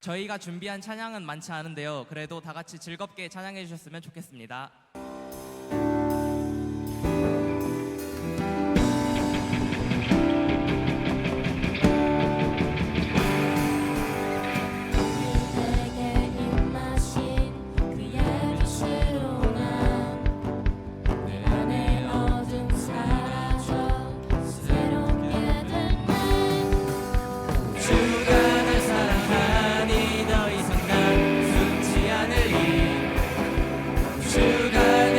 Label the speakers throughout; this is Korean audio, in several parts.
Speaker 1: 저희가 준비한 찬양은 많지 않은데요. 그래도 다 같이 즐겁게 찬양해 주셨으면 좋겠습니다.
Speaker 2: 주가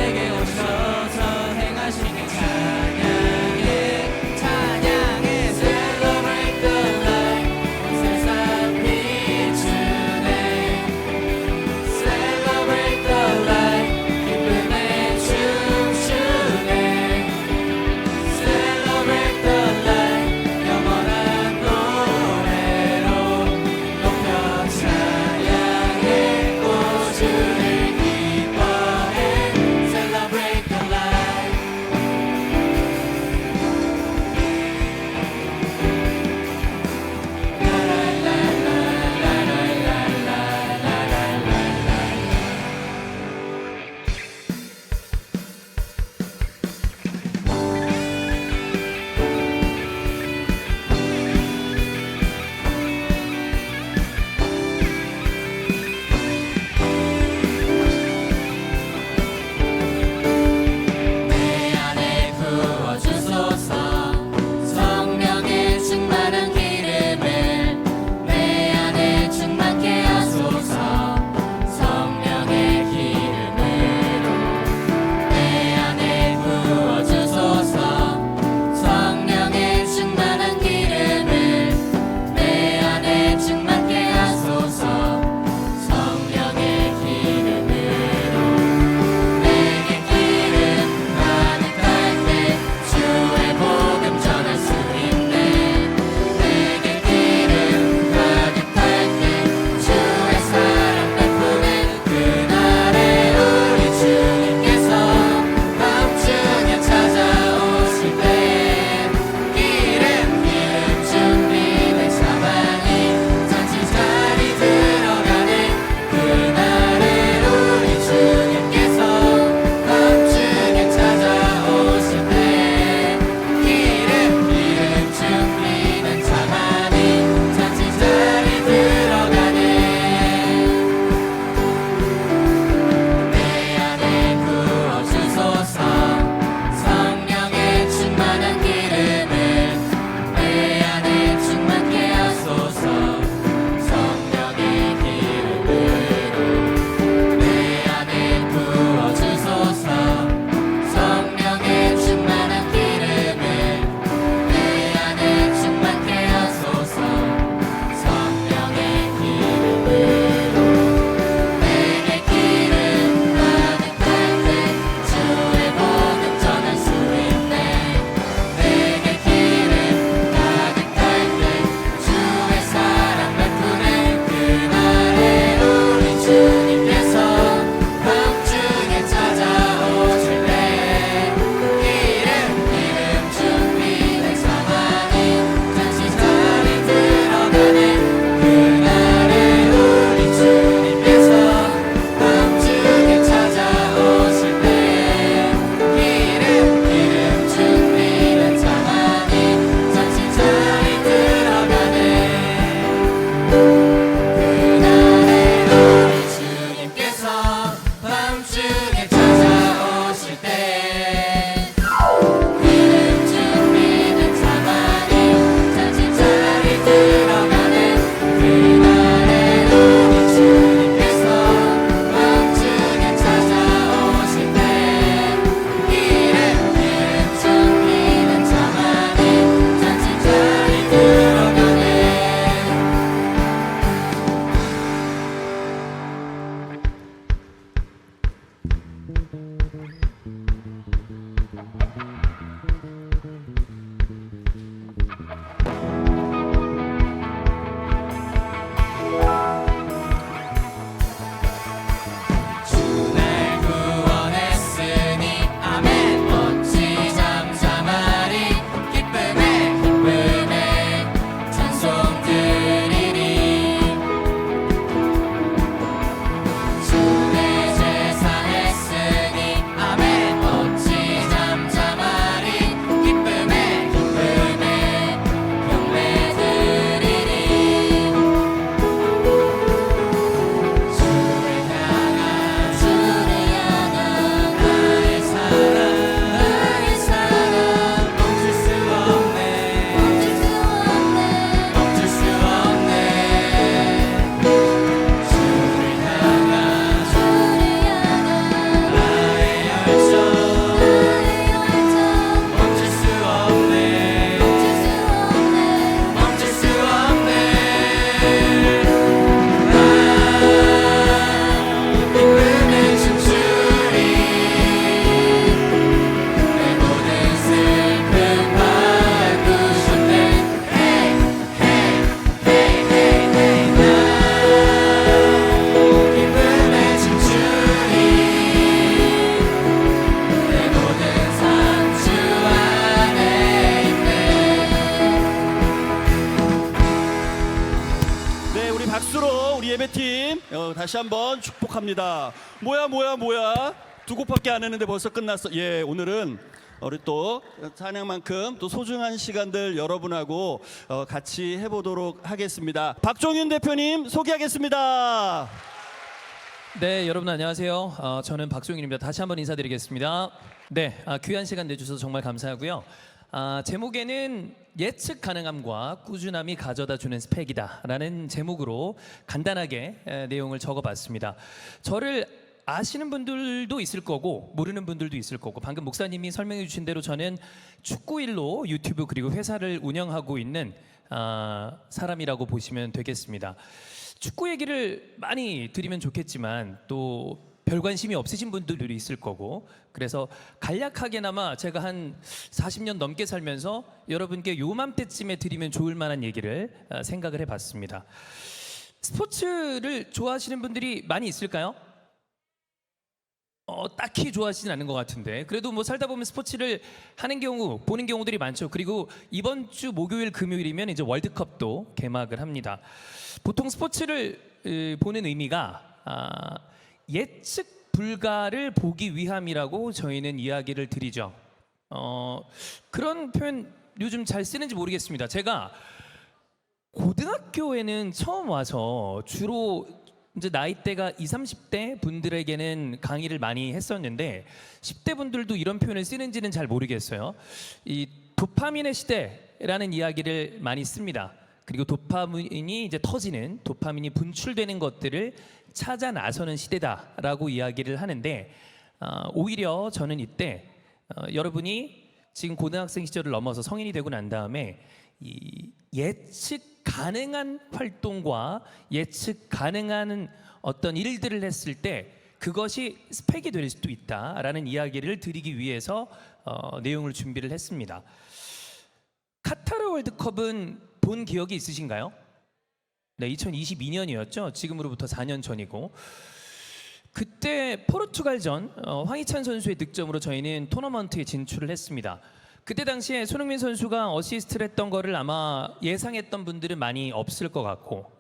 Speaker 2: 박수로 우리 예배팀 다시 한번 축복합니다. 뭐야 두 곡밖에 안 했는데 벌써 끝났어. 예, 오늘은 우리 또 찬양만큼 또 소중한 시간들 여러분하고 같이 해보도록 하겠습니다. 박종윤 대표님 소개하겠습니다.
Speaker 3: 네, 여러분 안녕하세요. 저는 박종윤입니다. 다시 한번 인사드리겠습니다. 네, 귀한 시간 내주셔서 정말 감사하고요. 제목에는 예측 가능함과 꾸준함이 가져다주는 스펙이다 라는 제목으로 간단하게 내용을 적어봤습니다. 저를 아시는 분들도 있을 거고 모르는 분들도 있을 거고, 방금 목사님이 설명해 주신 대로 저는 축구일로 유튜브 그리고 회사를 운영하고 있는 사람이라고 보시면 되겠습니다. 축구 얘기를 많이 드리면 좋겠지만 또 별 관심이 없으신 분들도 있을 거고, 그래서 간략하게나마 제가 한 40년 넘게 살면서 여러분께 요맘때쯤에 드리면 좋을 만한 얘기를 생각을 해봤습니다. 스포츠를 좋아하시는 분들이 많이 있을까요? 딱히 좋아하시진 않는 것 같은데, 그래도 뭐 살다 보면 스포츠를 하는 경우, 보는 경우들이 많죠. 그리고 이번 주 목요일, 금요일이면 이제 월드컵도 개막을 합니다. 보통 스포츠를 보는 의미가 예측 불가를 보기 위함이라고 저희는 이야기를 드리죠. 그런 표현 요즘 잘 쓰는지 모르겠습니다. 제가 고등학교에는 처음 와서 주로 이제 나이대가 20, 30대 분들에게는 강의를 많이 했었는데 10대 분들도 이런 표현을 쓰는지는 잘 모르겠어요. 이 도파민의 시대라는 이야기를 많이 씁니다. 그리고 도파민이 이제 터지는, 도파민이 분출되는 것들을 찾아 나서는 시대다라고 이야기를 하는데, 오히려 저는 이때 여러분이 지금 고등학생 시절을 넘어서 성인이 되고 난 다음에 이 예측 가능한 활동과 예측 가능한 어떤 일들을 했을 때 그것이 스펙이 될 수도 있다라는 이야기를 드리기 위해서 내용을 준비를 했습니다. 카타르 월드컵은 본 기억이 있으신가요? 네, 2022년이었죠. 지금으로부터 4년 전이고, 그때 포르투갈전 황희찬 선수의 득점으로 저희는 토너먼트에 진출을 했습니다. 그때 당시에 손흥민 선수가 어시스트를 했던 거를 아마 예상했던 분들은 많이 없을 것 같고,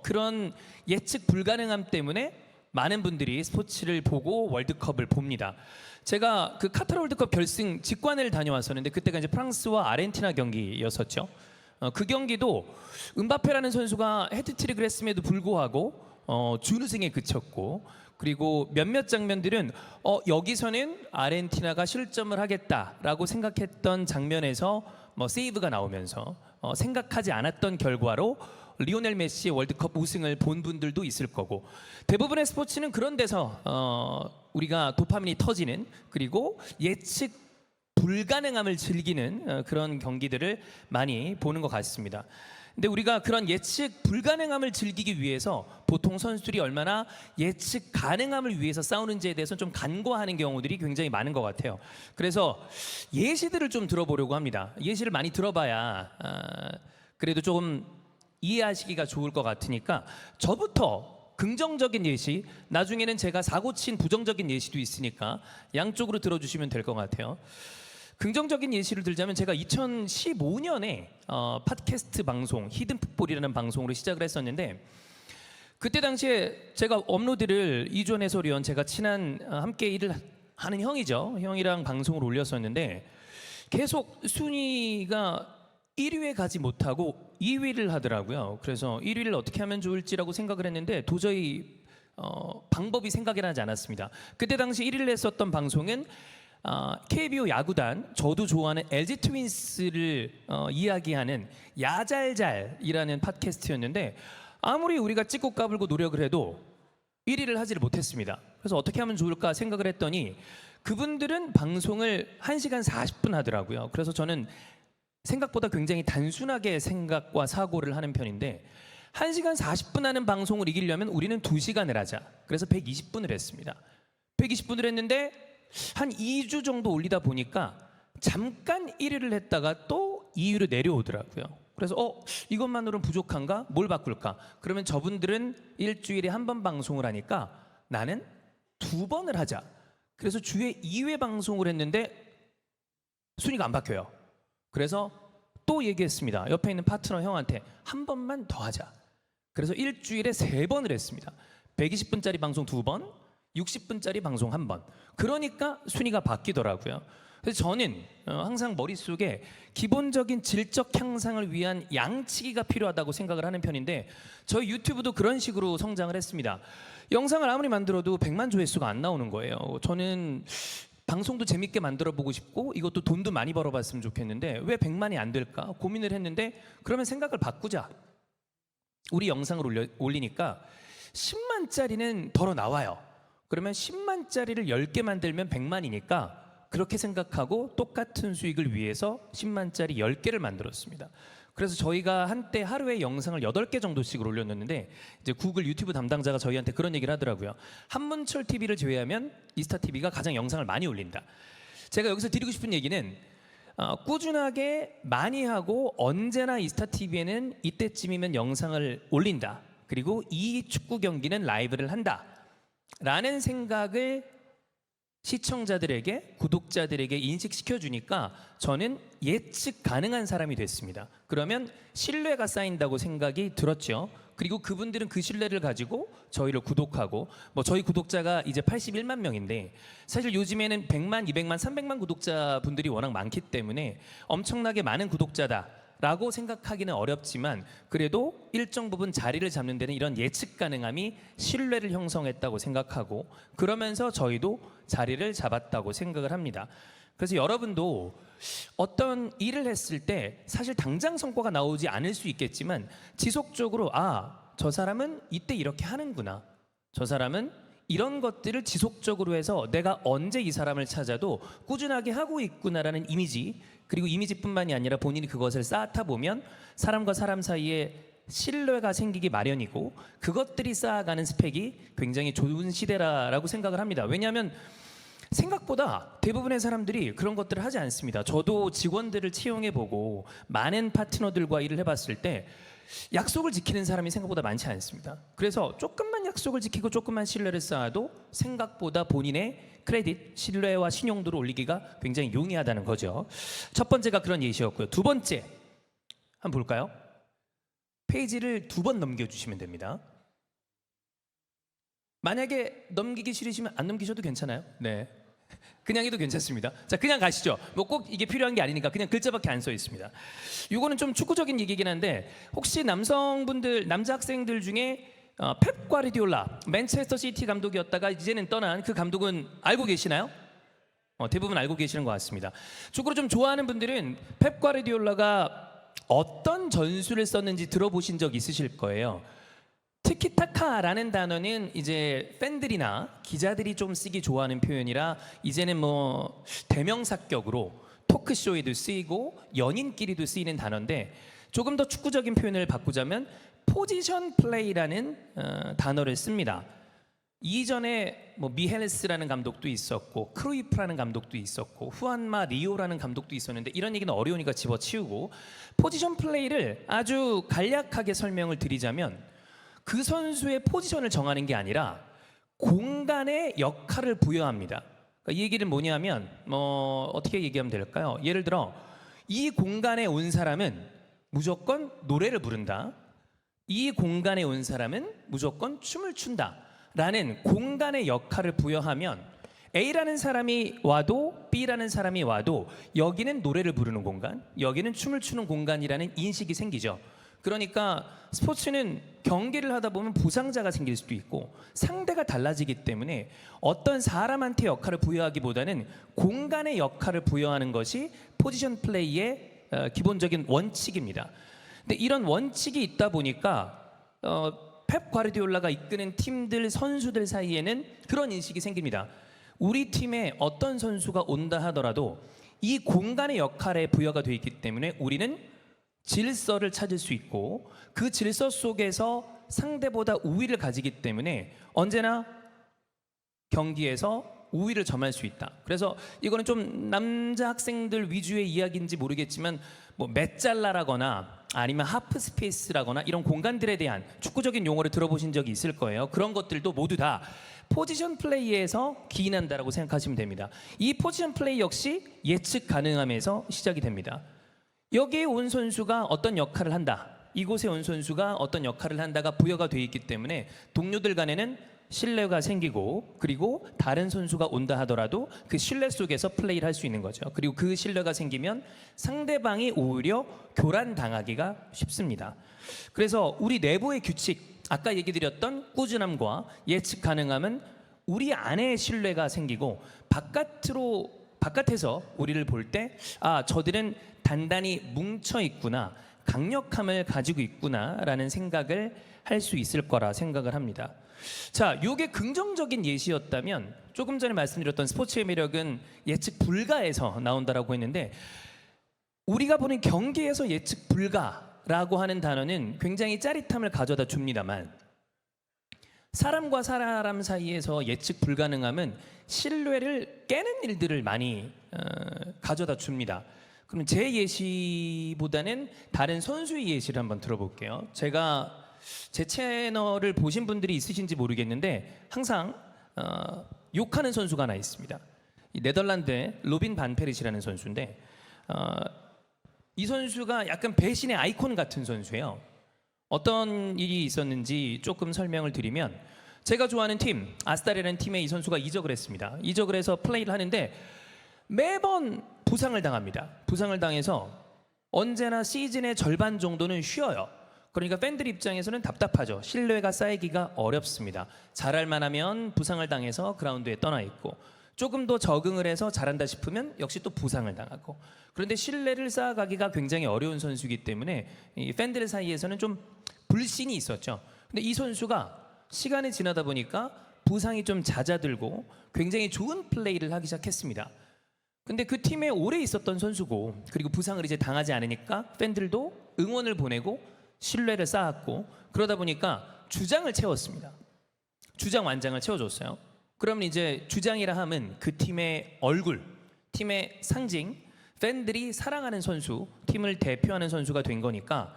Speaker 3: 그런 예측 불가능함 때문에 많은 분들이 스포츠를 보고 월드컵을 봅니다. 제가 그 카타르 월드컵 결승 직관을 다녀왔었는데, 그때가 이제 프랑스와 아르헨티나 경기였었죠. 그 경기도 은바페라는 선수가 헤트트릭을 했음에도 불구하고 준우승에 그쳤고, 그리고 몇몇 장면들은 여기서는 아르헨티나가 실점을 하겠다라고 생각했던 장면에서 뭐 세이브가 나오면서 생각하지 않았던 결과로 리오넬 메시의 월드컵 우승을 본 분들도 있을 거고, 대부분의 스포츠는 그런 데서 우리가 도파민이 터지는, 그리고 예측 불가능함을 즐기는 그런 경기들을 많이 보는 것 같습니다. 근데 우리가 그런 예측 불가능함을 즐기기 위해서 보통 선수들이 얼마나 예측 가능함을 위해서 싸우는지에 대해서 좀 간과하는 경우들이 굉장히 많은 것 같아요. 그래서 예시들을 좀 들어보려고 합니다. 예시를 많이 들어봐야 그래도 조금 이해하시기가 좋을 것 같으니까 저부터 긍정적인 예시, 나중에는 제가 사고친 부정적인 예시도 있으니까 양쪽으로 들어주시면 될 것 같아요. 긍정적인 예시를 들자면, 제가 2015년에 팟캐스트 방송 히든풋볼이라는 방송으로 시작을 했었는데, 그때 당시에 제가 업로드를 이주원 해설위원, 제가 친한 함께 일을 하는 형이죠. 형이랑 방송을 올렸었는데 계속 순위가 1위에 가지 못하고 2위를 하더라고요. 그래서 1위를 어떻게 하면 좋을지라고 생각을 했는데 도저히 방법이 생각이 나지 않았습니다. 그때 당시 1위를 했었던 방송은 KBO 야구단, 저도 좋아하는 LG 트윈스를 이야기하는 야잘잘이라는 팟캐스트였는데, 아무리 우리가 찍고 까불고 노력을 해도 1위를 하지를 못했습니다. 그래서 어떻게 하면 좋을까 생각을 했더니 그분들은 방송을 1시간 40분 하더라고요. 그래서 저는 생각보다 굉장히 단순하게 생각과 사고를 하는 편인데, 1시간 40분 하는 방송을 이기려면 우리는 2시간을 하자. 그래서 120분을 했습니다. 120분을 했는데 한 2주 정도 올리다 보니까 잠깐 1위를 했다가 또 2위로 내려오더라고요. 그래서 이것만으로는 부족한가? 뭘 바꿀까? 그러면 저분들은 일주일에 한 번 방송을 하니까 나는 2번을 하자. 그래서 주에 2회 방송을 했는데 순위가 안 바뀌어요. 그래서 또 얘기했습니다. 옆에 있는 파트너 형한테 한 번만 더 하자. 그래서 일주일에 3번을 했습니다. 120분짜리 방송 2번, 60분짜리 방송 1번. 그러니까 순위가 바뀌더라고요. 그래서 저는 항상 머릿속에 기본적인 질적 향상을 위한 양치기가 필요하다고 생각을 하는 편인데 저희 유튜브도 그런 식으로 성장을 했습니다. 영상을 아무리 만들어도 100만 조회수가 안 나오는 거예요. 저는 방송도 재밌게 만들어 보고 싶고 이것도 돈도 많이 벌어봤으면 좋겠는데 왜 100만이 안 될까 고민을 했는데 그러면 생각을 바꾸자. 우리 영상을 올리니까 10만짜리는 벌어 나와요. 그러면 10만짜리를 10개 만들면 100만이니까 그렇게 생각하고 똑같은 수익을 위해서 10만짜리 10개를 만들었습니다. 그래서 저희가 한때 하루에 영상을 8개 정도씩 올렸는데 이제 구글 유튜브 담당자가 저희한테 그런 얘기를 하더라고요. 한문철 TV를 제외하면 이스타 TV가 가장 영상을 많이 올린다. 제가 여기서 드리고 싶은 얘기는 꾸준하게 많이 하고 언제나 이스타 TV에는 이때쯤이면 영상을 올린다. 그리고 이 축구 경기는 라이브를 한다. 라는 생각을 시청자들에게, 구독자들에게 인식시켜 주니까 저는 예측 가능한 사람이 됐습니다. 그러면 신뢰가 쌓인다고 생각이 들었죠. 그리고 그분들은 그 신뢰를 가지고 저희를 구독하고 저희 구독자가 이제 81만 명인데 사실 요즘에는 100만, 200만, 300만 구독자분들이 워낙 많기 때문에 엄청나게 많은 구독자다 라고 생각하기는 어렵지만 그래도 일정 부분 자리를 잡는 데는 이런 예측 가능함이 신뢰를 형성했다고 생각하고 그러면서 저희도 자리를 잡았다고 생각을 합니다. 그래서 여러분도 어떤 일을 했을 때 사실 당장 성과가 나오지 않을 수 있겠지만 지속적으로 저 사람은 이때 이렇게 하는구나. 저 사람은 이런 것들을 지속적으로 해서 내가 언제 이 사람을 찾아도 꾸준하게 하고 있구나라는 이미지 그리고 이미지뿐만이 아니라 본인이 그것을 쌓다 보면 사람과 사람 사이에 신뢰가 생기기 마련이고 그것들이 쌓아가는 스펙이 굉장히 좋은 시대라고 생각을 합니다. 왜냐하면 생각보다 대부분의 사람들이 그런 것들을 하지 않습니다. 저도 직원들을 채용해보고 많은 파트너들과 일을 해봤을 때 약속을 지키는 사람이 생각보다 많지 않습니다. 그래서 조금만 약속을 지키고 조금만 신뢰를 쌓아도 생각보다 본인의 크레딧, 신뢰와 신용도를 올리기가 굉장히 용이하다는 거죠. 첫 번째가 그런 예시였고요. 두 번째 한번 볼까요? 페이지를 2번 넘겨주시면 됩니다. 만약에 넘기기 싫으시면 안 넘기셔도 괜찮아요. 네, 그냥 해도 괜찮습니다. 자, 그냥 가시죠. 꼭 이게 필요한 게 아니니까 그냥 글자밖에 안 써 있습니다. 이거는 좀 축구적인 얘기긴 한데 혹시 남성분들, 남자 학생들 중에 펩 과르디올라, 맨체스터 시티 감독이었다가 이제는 떠난 그 감독은 알고 계시나요? 대부분 알고 계시는 것 같습니다. 축구를 좀 좋아하는 분들은 펩 과르디올라가 어떤 전술을 썼는지 들어보신 적 있으실 거예요. 티키타카라는 단어는 이제 팬들이나 기자들이 좀 쓰기 좋아하는 표현이라 이제는 대명사격으로 토크쇼에도 쓰이고 연인끼리도 쓰이는 단어인데 조금 더 축구적인 표현을 바꾸자면 포지션 플레이라는 단어를 씁니다. 이전에 미헬스라는 감독도 있었고 크루이프라는 감독도 있었고 후안마 리오라는 감독도 있었는데 이런 얘기는 어려우니까 집어치우고 포지션 플레이를 아주 간략하게 설명을 드리자면 그 선수의 포지션을 정하는 게 아니라 공간에 역할을 부여합니다. 그러니까 이 얘기는 뭐냐면 어떻게 얘기하면 될까요? 예를 들어 이 공간에 온 사람은 무조건 노래를 부른다. 이 공간에 온 사람은 무조건 춤을 춘다. 라는 공간의 역할을 부여하면 A라는 사람이 와도 B라는 사람이 와도 여기는 노래를 부르는 공간, 여기는 춤을 추는 공간이라는 인식이 생기죠. 그러니까 스포츠는 경기를 하다 보면 부상자가 생길 수도 있고 상대가 달라지기 때문에 어떤 사람한테 역할을 부여하기보다는 공간의 역할을 부여하는 것이 포지션 플레이의 기본적인 원칙입니다. 근데 이런 원칙이 있다 보니까 펩 과르디올라가 이끄는 팀들, 선수들 사이에는 그런 인식이 생깁니다. 우리 팀에 어떤 선수가 온다 하더라도 이 공간의 역할에 부여가 되어 있기 때문에 우리는 질서를 찾을 수 있고 그 질서 속에서 상대보다 우위를 가지기 때문에 언제나 경기에서 우위를 점할 수 있다. 그래서 이거는 좀 남자 학생들 위주의 이야기인지 모르겠지만 메잘라라거나 아니면 하프 스페이스라거나 이런 공간들에 대한 축구적인 용어를 들어보신 적이 있을 거예요. 그런 것들도 모두 다 포지션 플레이에서 기인한다라고 생각하시면 됩니다. 이 포지션 플레이 역시 예측 가능함에서 시작이 됩니다. 여기에 온 선수가 어떤 역할을 한다. 이곳에 온 선수가 어떤 역할을 한다가 부여가 돼 있기 때문에 동료들 간에는 신뢰가 생기고 그리고 다른 선수가 온다 하더라도 그 신뢰 속에서 플레이를 할 수 있는 거죠. 그리고 그 신뢰가 생기면 상대방이 오히려 교란당하기가 쉽습니다. 그래서 우리 내부의 규칙, 아까 얘기 드렸던 꾸준함과 예측 가능함은 우리 안에 신뢰가 생기고 바깥에서 우리를 볼 때 저들은 단단히 뭉쳐 있구나, 강력함을 가지고 있구나라는 생각을 할 수 있을 거라 생각을 합니다. 자, 이게 긍정적인 예시였다면 조금 전에 말씀드렸던 스포츠의 매력은 예측 불가에서 나온다라고 했는데, 우리가 보는 경기에서 예측 불가라고 하는 단어는 굉장히 짜릿함을 가져다 줍니다만, 사람과 사람 사이에서 예측 불가능함은 신뢰를 깨는 일들을 많이 가져다 줍니다. 그럼 제 예시보다는 다른 선수의 예시를 한번 들어볼게요. 제가 제 채널을 보신 분들이 있으신지 모르겠는데 항상 욕하는 선수가 하나 있습니다. 이 네덜란드의 로빈 반 페르시라는 선수인데 이 선수가 약간 배신의 아이콘 같은 선수예요. 어떤 일이 있었는지 조금 설명을 드리면, 제가 좋아하는 팀 아스달이라는 팀에 이 선수가 이적을 했습니다. 이적을 해서 플레이를 하는데 매번 부상을 당합니다. 부상을 당해서 언제나 시즌의 절반 정도는 쉬어요. 그러니까 팬들 입장에서는 답답하죠. 신뢰가 쌓이기가 어렵습니다. 잘할 만하면 부상을 당해서 그라운드에 떠나 있고, 조금 더 적응을 해서 잘한다 싶으면 역시 또 부상을 당하고, 그런데 신뢰를 쌓아가기가 굉장히 어려운 선수이기 때문에 이 팬들 사이에서는 좀 불신이 있었죠. 근데 이 선수가 시간이 지나다 보니까 부상이 좀 잦아들고 굉장히 좋은 플레이를 하기 시작했습니다. 근데 그 팀에 오래 있었던 선수고, 그리고 부상을 이제 당하지 않으니까 팬들도 응원을 보내고 신뢰를 쌓았고, 그러다 보니까 주장을 채웠습니다. 주장 완장을 채워줬어요. 그러면 이제 주장이라 함은 그 팀의 얼굴, 팀의 상징, 팬들이 사랑하는 선수, 팀을 대표하는 선수가 된 거니까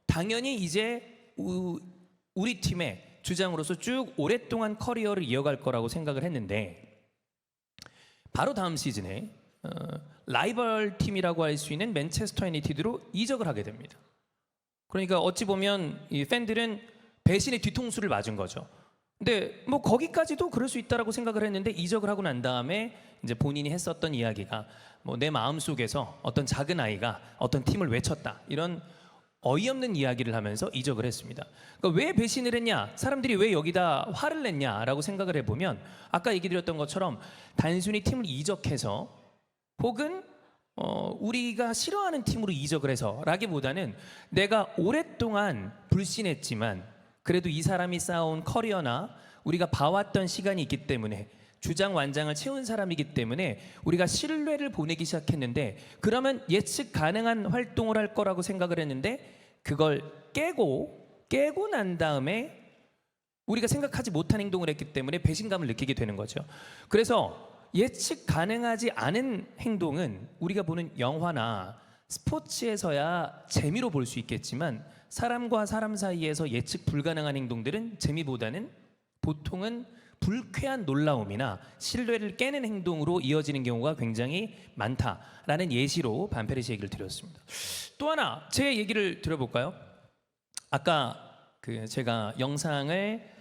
Speaker 3: 당연히 이제 우리 팀의 주장으로서 쭉 오랫동안 커리어를 이어갈 거라고 생각을 했는데, 바로 다음 시즌에 라이벌 팀이라고 할 수 있는 맨체스터 유나이티드로 이적을 하게 됩니다. 그러니까 어찌 보면 이 팬들은 배신의 뒤통수를 맞은 거죠. 근데 뭐 거기까지도 그럴 수 있다라고 생각을 했는데, 이적을 하고 난 다음에 이제 본인이 했었던 이야기가 뭐 내 마음 속에서 어떤 작은 아이가 어떤 팀을 외쳤다, 이런 어이없는 이야기를 하면서 이적을 했습니다. 그러니까 왜 배신을 했냐, 사람들이 왜 여기다 화를 냈냐라고 생각을 해보면, 아까 얘기 드렸던 것처럼 단순히 팀을 이적해서 혹은 우리가 싫어하는 팀으로 이적을 해서 라기보다는 내가 오랫동안 불신했지만 그래도 이 사람이 쌓아온 커리어나 우리가 봐왔던 시간이 있기 때문에, 주장 완장을 채운 사람이기 때문에 우리가 신뢰를 보내기 시작했는데, 그러면 예측 가능한 활동을 할 거라고 생각을 했는데 그걸 깨고 난 다음에 우리가 생각하지 못한 행동을 했기 때문에 배신감을 느끼게 되는 거죠. 그래서 예측 가능하지 않은 행동은 우리가 보는 영화나 스포츠에서야 재미로 볼 수 있겠지만, 사람과 사람 사이에서 예측 불가능한 행동들은 재미보다는 보통은 불쾌한 놀라움이나 신뢰를 깨는 행동으로 이어지는 경우가 굉장히 많다라는 예시로 반페르시 얘기를 드렸습니다. 또 하나 제 얘기를 들어볼까요? 아까 제가 영상을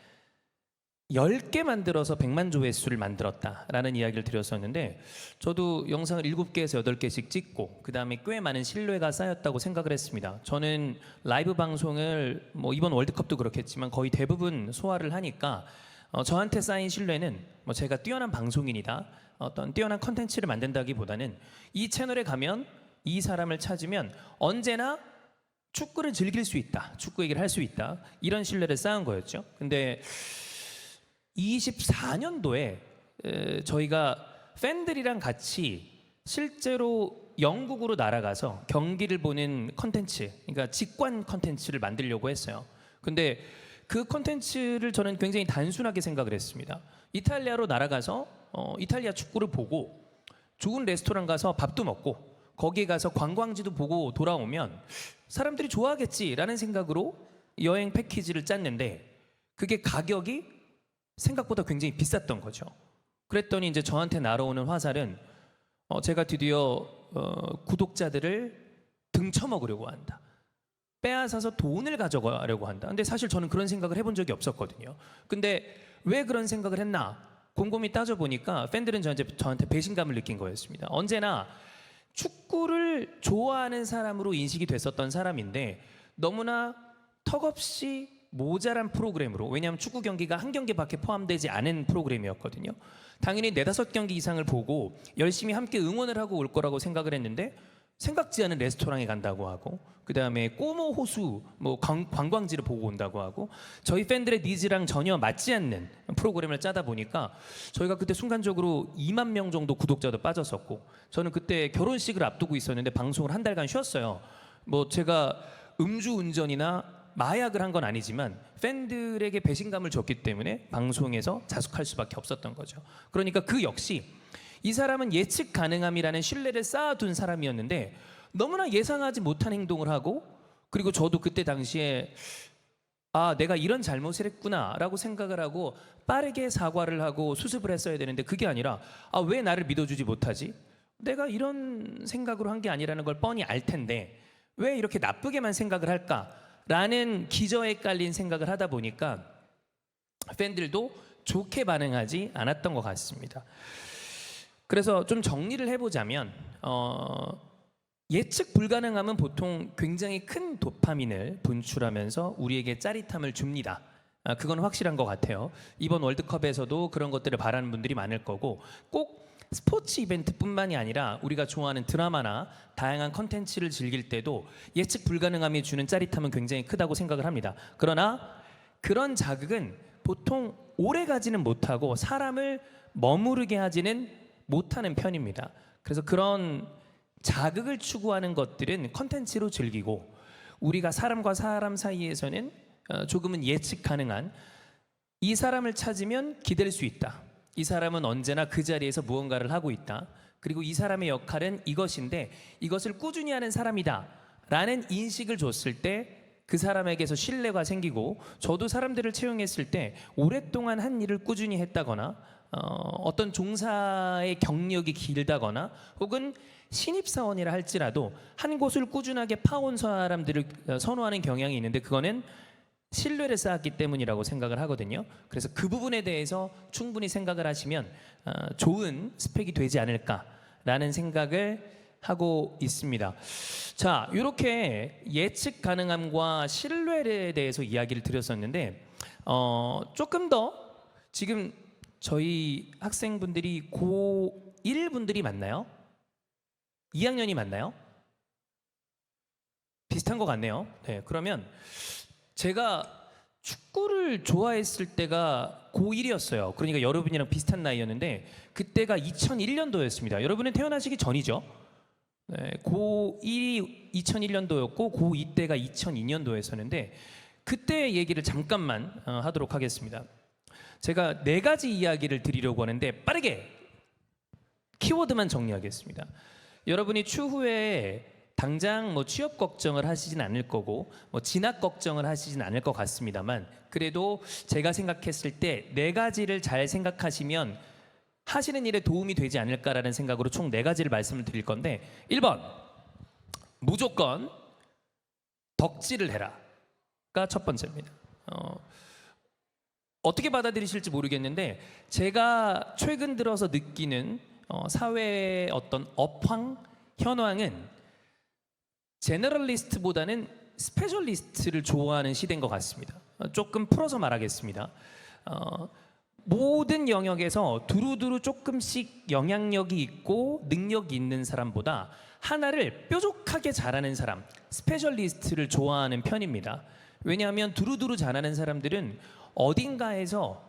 Speaker 3: 10개 만들어서 100만 조회수를 만들었다라는 이야기를 드렸었는데, 저도 영상을 7개에서 8개씩 찍고 그 다음에 꽤 많은 신뢰가 쌓였다고 생각을 했습니다. 저는 라이브 방송을 뭐 이번 월드컵도 그렇겠지만 거의 대부분 소화를 하니까 저한테 쌓인 신뢰는 뭐 제가 뛰어난 방송인이다, 어떤 뛰어난 컨텐츠를 만든다기보다는 이 채널에 가면 이 사람을 찾으면 언제나 축구를 즐길 수 있다, 축구 얘기를 할 수 있다, 이런 신뢰를 쌓은 거였죠. 근데 24년도에 저희가 팬들이랑 같이 실제로 영국으로 날아가서 경기를 보는 컨텐츠, 그러니까 직관 컨텐츠를 만들려고 했어요. 근데 그 컨텐츠를 저는 굉장히 단순하게 생각을 했습니다. 이탈리아로 날아가서 이탈리아 축구를 보고 좋은 레스토랑 가서 밥도 먹고 거기에 가서 관광지도 보고 돌아오면 사람들이 좋아하겠지라는 생각으로 여행 패키지를 짰는데, 그게 가격이 생각보다 굉장히 비쌌던 거죠. 그랬더니 이제 저한테 날아오는 화살은 제가 드디어 구독자들을 등쳐먹으려고 한다, 빼앗아서 돈을 가져가려고 한다. 근데 사실 저는 그런 생각을 해본 적이 없었거든요. 근데 왜 그런 생각을 했나? 곰곰이 따져보니까 팬들은 저한테 배신감을 느낀 거였습니다. 언제나 축구를 좋아하는 사람으로 인식이 됐었던 사람인데 너무나 턱없이 모자란 프로그램으로, 왜냐하면 축구 경기가 한 경기밖에 포함되지 않은 프로그램이었거든요. 당연히 4-5경기 이상을 보고 열심히 함께 응원을 하고 올 거라고 생각을 했는데 생각지 않은 레스토랑에 간다고 하고, 그 다음에 꼬모 호수 관광지를 보고 온다고 하고, 저희 팬들의 니즈랑 전혀 맞지 않는 프로그램을 짜다 보니까 저희가 그때 순간적으로 2만 명 정도 구독자도 빠졌었고, 저는 그때 결혼식을 앞두고 있었는데 방송을 한 달간 쉬었어요. 제가 음주운전이나 마약을 한 건 아니지만 팬들에게 배신감을 줬기 때문에 방송에서 자숙할 수밖에 없었던 거죠. 그러니까 그 역시 이 사람은 예측 가능함이라는 신뢰를 쌓아둔 사람이었는데 너무나 예상하지 못한 행동을 하고, 그리고 저도 그때 당시에 내가 이런 잘못을 했구나라고 생각을 하고 빠르게 사과를 하고 수습을 했어야 되는데 그게 아니라 왜 나를 믿어주지 못하지? 내가 이런 생각으로 한 게 아니라는 걸 뻔히 알 텐데 왜 이렇게 나쁘게만 생각을 할까라는 기저에 깔린 생각을 하다 보니까 팬들도 좋게 반응하지 않았던 것 같습니다. 그래서 좀 정리를 해보자면 예측 불가능함은 보통 굉장히 큰 도파민을 분출하면서 우리에게 짜릿함을 줍니다. 그건 확실한 것 같아요. 이번 월드컵에서도 그런 것들을 바라는 분들이 많을 거고, 꼭 스포츠 이벤트뿐만이 아니라 우리가 좋아하는 드라마나 다양한 컨텐츠를 즐길 때도 예측 불가능함이 주는 짜릿함은 굉장히 크다고 생각을 합니다. 그러나 그런 자극은 보통 오래 가지는 못하고 사람을 머무르게 하지는 못하는 편입니다. 그래서 그런 자극을 추구하는 것들은 컨텐츠로 즐기고, 우리가 사람과 사람 사이에서는 조금은 예측 가능한, 이 사람을 찾으면 기댈 수 있다, 이 사람은 언제나 그 자리에서 무언가를 하고 있다, 그리고 이 사람의 역할은 이것인데 이것을 꾸준히 하는 사람이다 라는 인식을 줬을 때 그 사람에게서 신뢰가 생기고, 저도 사람들을 채용했을 때 오랫동안 한 일을 꾸준히 했다거나 어떤 종사의 경력이 길다거나 혹은 신입사원이라 할지라도 한 곳을 꾸준하게 파온 사람들을 선호하는 경향이 있는데, 그거는 신뢰를 쌓았기 때문이라고 생각을 하거든요. 그래서 그 부분에 대해서 충분히 생각을 하시면 좋은 스펙이 되지 않을까라는 생각을 하고 있습니다. 자, 이렇게 예측 가능함과 신뢰에 대해서 이야기를 드렸었는데 조금 더 지금 저희 학생분들이 고1 분들이 맞나요? 2학년이 맞나요? 비슷한 것 같네요. 네, 그러면 제가 축구를 좋아했을 때가 고1이었어요. 그러니까 여러분이랑 비슷한 나이였는데 그때가 2001년도였습니다. 여러분은 태어나시기 전이죠. 네, 고1이 2001년도였고 고2 때가 2002년도였었는데 그때 얘기를 잠깐만 하도록 하겠습니다. 제가 4가지 이야기를 드리려고 하는데 빠르게 키워드만 정리하겠습니다. 여러분이 추후에 당장 취업 걱정을 하시진 않을 거고 진학 걱정을 하시진 않을 것 같습니다만, 그래도 제가 생각했을 때 4가지를 잘 생각하시면 하시는 일에 도움이 되지 않을까라는 생각으로 총 4가지를 말씀을 드릴 건데, 1번 무조건 덕질을 해라가 첫 번째입니다. 어떻게 받아들이실지 모르겠는데 제가 최근 들어서 느끼는 사회의 어떤 업황, 현황은 제너럴리스트보다는 스페셜리스트를 좋아하는 시대인 것 같습니다. 조금 풀어서 말하겠습니다. 모든 영역에서 두루두루 조금씩 영향력이 있고 능력이 있는 사람보다 하나를 뾰족하게 잘하는 사람, 스페셜리스트를 좋아하는 편입니다. 왜냐하면 두루두루 잘하는 사람들은 어딘가에서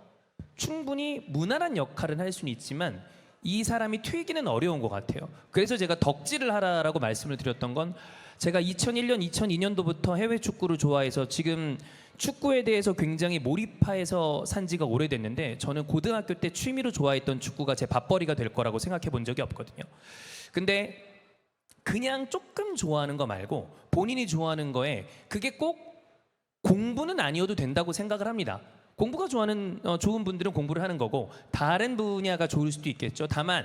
Speaker 3: 충분히 무난한 역할은 할 수는 있지만 이 사람이 튀기는 어려운 것 같아요. 그래서 제가 덕질을 하라라고 말씀을 드렸던 건, 제가 2001년, 2002년도부터 해외 축구를 좋아해서 지금 축구에 대해서 굉장히 몰입해서 산 지가 오래됐는데, 저는 고등학교 때 취미로 좋아했던 축구가 제 밥벌이가 될 거라고 생각해 본 적이 없거든요. 근데 그냥 조금 좋아하는 거 말고 본인이 좋아하는 거에 그게 꼭 공부는 아니어도 된다고 생각을 합니다. 공부가 좋은 분들은 공부를 하는 거고 다른 분야가 좋을 수도 있겠죠. 다만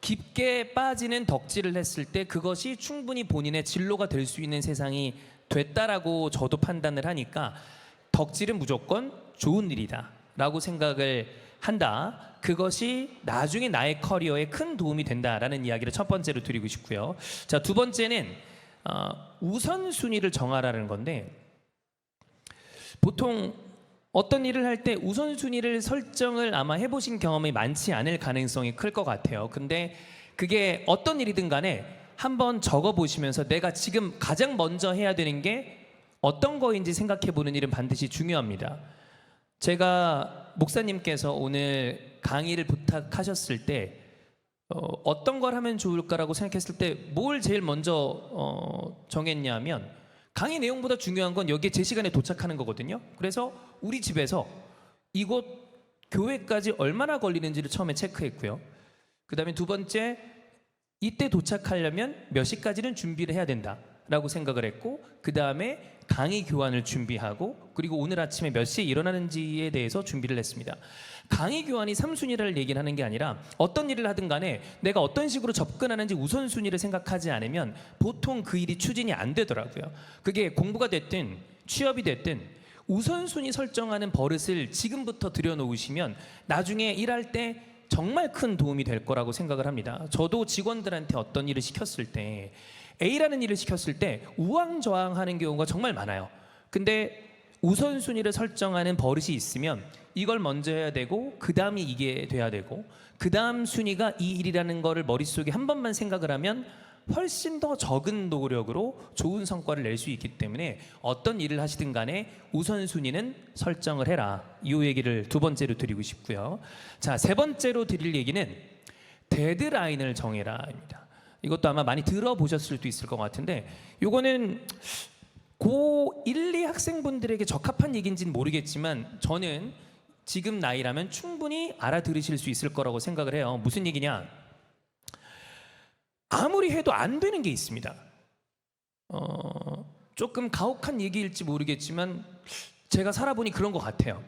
Speaker 3: 깊게 빠지는 덕질을 했을 때 그것이 충분히 본인의 진로가 될 수 있는 세상이 됐다라고 저도 판단을 하니까 덕질은 무조건 좋은 일이다라고 생각을 한다. 그것이 나중에 나의 커리어에 큰 도움이 된다라는 이야기를 첫 번째로 드리고 싶고요. 자, 두 번째는 우선순위를 정하라는 건데, 보통 어떤 일을 할 때 우선순위를 설정을 아마 해보신 경험이 많지 않을 가능성이 클 것 같아요. 근데 그게 어떤 일이든 간에 한번 적어보시면서 내가 지금 가장 먼저 해야 되는 게 어떤 거인지 생각해보는 일은 반드시 중요합니다. 제가 목사님께서 오늘 강의를 부탁하셨을 때 어떤 걸 하면 좋을까라고 생각했을 때 뭘 제일 먼저 정했냐면, 강의 내용보다 중요한 건 여기에 제 시간에 도착하는 거거든요. 그래서 우리 집에서 이곳 교회까지 얼마나 걸리는지를 처음에 체크했고요. 그 다음에 두 번째, 이때 도착하려면 몇 시까지는 준비를 해야 된다라고 생각을 했고, 그 다음에 강의 교환을 준비하고, 그리고 오늘 아침에 몇 시에 일어나는지에 대해서 준비를 했습니다. 강의 교환이 3순위를 얘기를 하는 게 아니라 어떤 일을 하든 간에 내가 어떤 식으로 접근하는지 우선순위를 생각하지 않으면 보통 그 일이 추진이 안 되더라고요. 그게 공부가 됐든 취업이 됐든 우선순위 설정하는 버릇을 지금부터 들여놓으시면 나중에 일할 때 정말 큰 도움이 될 거라고 생각을 합니다. 저도 직원들한테 어떤 일을 시켰을 때, A라는 일을 시켰을 때 우왕좌왕하는 경우가 정말 많아요. 근데 우선순위를 설정하는 버릇이 있으면 이걸 먼저 해야 되고, 그 다음이 이게 돼야 되고, 그 다음 순위가 이 일이라는 거를 머릿속에 한 번만 생각을 하면 훨씬 더 적은 노력으로 좋은 성과를 낼 수 있기 때문에 어떤 일을 하시든 간에 우선순위는 설정을 해라. 이 얘기를 두 번째로 드리고 싶고요. 자, 세 번째로 드릴 얘기는 데드라인을 정해라입니다. 이것도 아마 많이 들어보셨을 수도 있을 것 같은데, 이거는 고1, 2 학생분들에게 적합한 얘기인지는 모르겠지만 저는 지금 나이라면 충분히 알아들으실 수 있을 거라고 생각을 해요. 무슨 얘기냐? 아무리 해도 안 되는 게 있습니다. 조금 가혹한 얘기일지 모르겠지만 제가 살아보니 그런 것 같아요.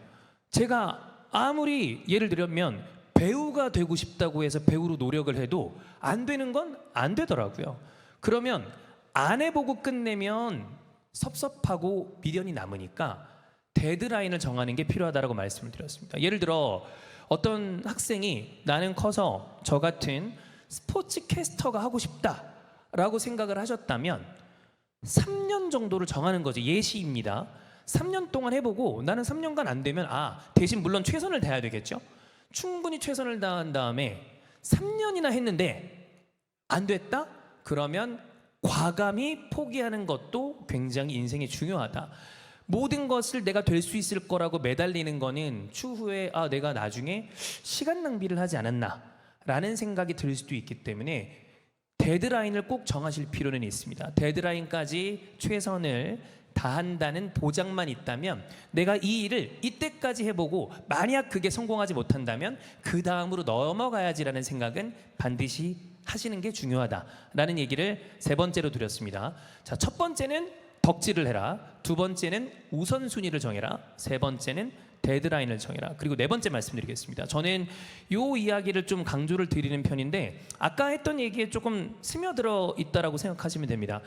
Speaker 3: 제가 아무리 예를 들면 배우가 되고 싶다고 해서 배우로 노력을 해도 안 되는 건 안 되더라고요. 그러면 안 해보고 끝내면 섭섭하고 미련이 남으니까 데드라인을 정하는 게 필요하다고 말씀을 드렸습니다. 예를 들어 어떤 학생이 나는 커서 저 같은 스포츠 캐스터가 하고 싶다라고 생각을 하셨다면 3년 정도를 정하는 거죠. 예시입니다. 3년 동안 해보고 나는 3년간 안 되면 대신 물론 최선을 다해야 되겠죠. 충분히 최선을 다한 다음에 3년이나 했는데 안 됐다? 그러면 과감히 포기하는 것도 굉장히 인생에 중요하다. 모든 것을 내가 될 수 있을 거라고 매달리는 거는 추후에 내가 나중에 시간 낭비를 하지 않았나 라는 생각이 들 수도 있기 때문에 데드라인을 꼭 정하실 필요는 있습니다. 데드라인까지 최선을 다한다는 보장만 있다면 내가 이 일을 이때까지 해보고 만약 그게 성공하지 못한다면 그 다음으로 넘어가야지라는 생각은 반드시 하시는 게 중요하다라는 얘기를 세 번째로 드렸습니다. 자, 첫 번째는 덕질을 해라. 두 번째는 우선순위를 정해라. 세 번째는 데드라인을 정해라. 그리고 네 번째 말씀드리겠습니다. 저는 이 이야기를 좀 강조를 드리는 편인데 아까 했던 얘기에 조금 스며들어 있다라고 생각하시면 됩니다.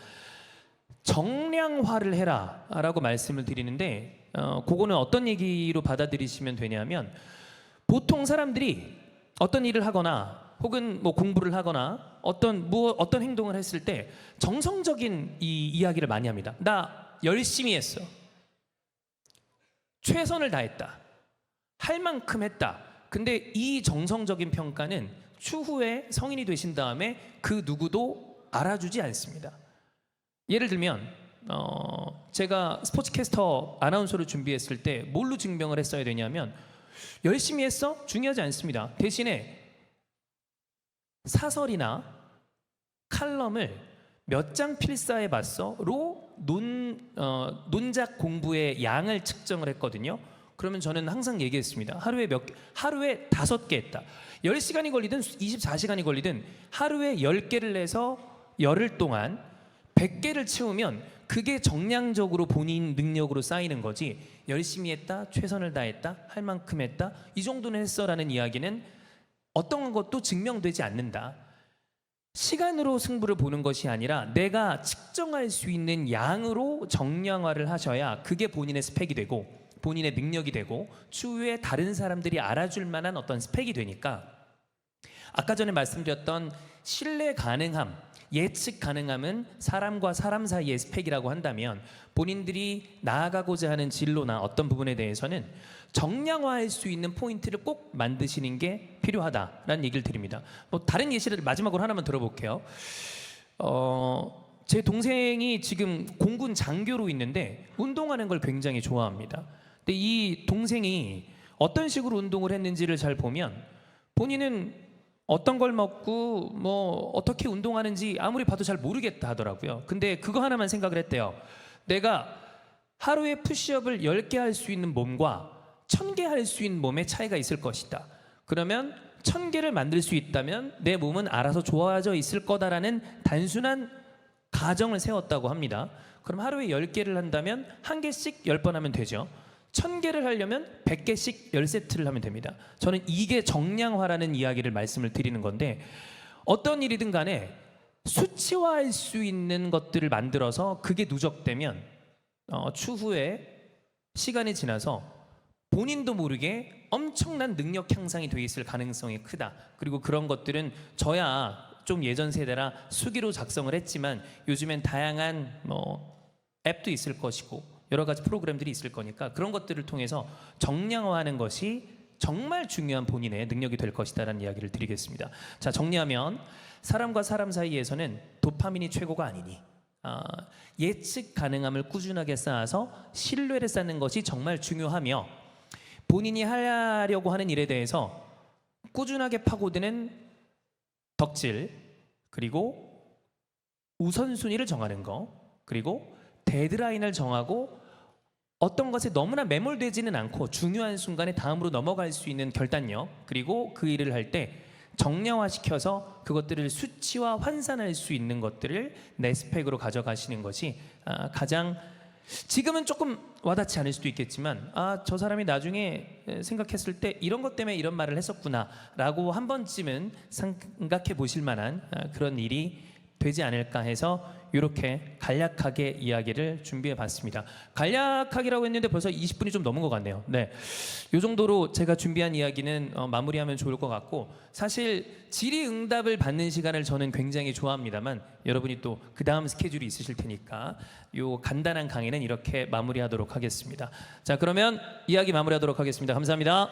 Speaker 3: 정량화를 해라 라고 말씀을 드리는데 그거는 어떤 얘기로 받아들이시면 되냐면, 보통 사람들이 어떤 일을 하거나 혹은 뭐 공부를 하거나 어떤 행동을 했을 때 정성적인 이 이야기를 많이 합니다. 나 열심히 했어. 최선을 다했다. 할 만큼 했다. 근데 이 정성적인 평가는 추후에 성인이 되신 다음에 그 누구도 알아주지 않습니다. 예를 들면 제가 스포츠캐스터 아나운서를 준비했을 때 뭘로 증명을 했어야 되냐면, 열심히 했어? 중요하지 않습니다. 대신에 사설이나 칼럼을 몇 장 필사해 봤어?로 논작 공부의 양을 측정을 했거든요. 그러면 저는 항상 얘기했습니다. 하루에 5개 했다. 10시간이 걸리든 24시간이 걸리든 하루에 10개를 내서 열흘 동안 100개를 채우면 그게 정량적으로 본인 능력으로 쌓이는 거지, 열심히 했다, 최선을 다했다, 할 만큼 했다, 이 정도는 했어라는 이야기는 어떤 것도 증명되지 않는다. 시간으로 승부를 보는 것이 아니라 내가 측정할 수 있는 양으로 정량화를 하셔야 그게 본인의 스펙이 되고 본인의 능력이 되고 추후에 다른 사람들이 알아줄 만한 어떤 스펙이 되니까 아까 전에 말씀드렸던 신뢰 가능함, 예측 가능함은 사람과 사람 사이의 스펙이라고 한다면 본인들이 나아가고자 하는 진로나 어떤 부분에 대해서는 정량화할 수 있는 포인트를 꼭 만드시는 게 필요하다라는 얘기를 드립니다. 뭐 다른 예시를 마지막으로 하나만 들어볼게요. 제 동생이 지금 공군 장교로 있는데 운동하는 걸 굉장히 좋아합니다. 근데 이 동생이 어떤 식으로 운동을 했는지를 잘 보면 본인은 어떤 걸 먹고 뭐 어떻게 운동하는지 아무리 봐도 잘 모르겠다 하더라고요. 근데 그거 하나만 생각을 했대요. 내가 하루에 푸시업을 10개 할 수 있는 몸과 1000개 할 수 있는 몸의 차이가 있을 것이다. 그러면 1000개를 만들 수 있다면 내 몸은 알아서 좋아져 있을 거다라는 단순한 가정을 세웠다고 합니다. 그럼 하루에 10개를 한다면 1개씩 10번 하면 되죠. 1000개를 하려면 100개씩 10세트를 하면 됩니다. 저는 이게 정량화라는 이야기를 말씀을 드리는 건데 어떤 일이든 간에 수치화할 수 있는 것들을 만들어서 그게 누적되면 추후에 시간이 지나서 본인도 모르게 엄청난 능력 향상이 돼 있을 가능성이 크다. 그리고 그런 것들은 저야 좀 예전 세대라 수기로 작성을 했지만 요즘엔 다양한 앱도 있을 것이고 여러 가지 프로그램들이 있을 거니까 그런 것들을 통해서 정량화하는 것이 정말 중요한 본인의 능력이 될 것이다라는 이야기를 드리겠습니다. 자, 정리하면 사람과 사람 사이에서는 도파민이 최고가 아니니 예측 가능함을 꾸준하게 쌓아서 신뢰를 쌓는 것이 정말 중요하며 본인이 하려고 하는 일에 대해서 꾸준하게 파고드는 덕질 그리고 우선순위를 정하는 거 그리고 데드라인을 정하고 어떤 것에 너무나 매몰되지는 않고 중요한 순간에 다음으로 넘어갈 수 있는 결단력 그리고 그 일을 할 때 정량화시켜서 그것들을 수치화 환산할 수 있는 것들을 내 스펙으로 가져가시는 것이 가장 지금은 조금 와닿지 않을 수도 있겠지만 저 사람이 나중에 생각했을 때 이런 것 때문에 이런 말을 했었구나 라고 한 번쯤은 생각해 보실 만한 그런 일이 되지 않을까 해서 이렇게 간략하게 이야기를 준비해 봤습니다. 간략하기라고 했는데 벌써 20분이 좀 넘은 것 같네요. 네, 이 정도로 제가 준비한 이야기는 마무리하면 좋을 것 같고 사실 질의응답을 받는 시간을 저는 굉장히 좋아합니다만 여러분이 또 그 다음 스케줄이 있으실 테니까 이 간단한 강의는 이렇게 마무리하도록 하겠습니다. 자, 그러면 이야기 마무리하도록 하겠습니다. 감사합니다.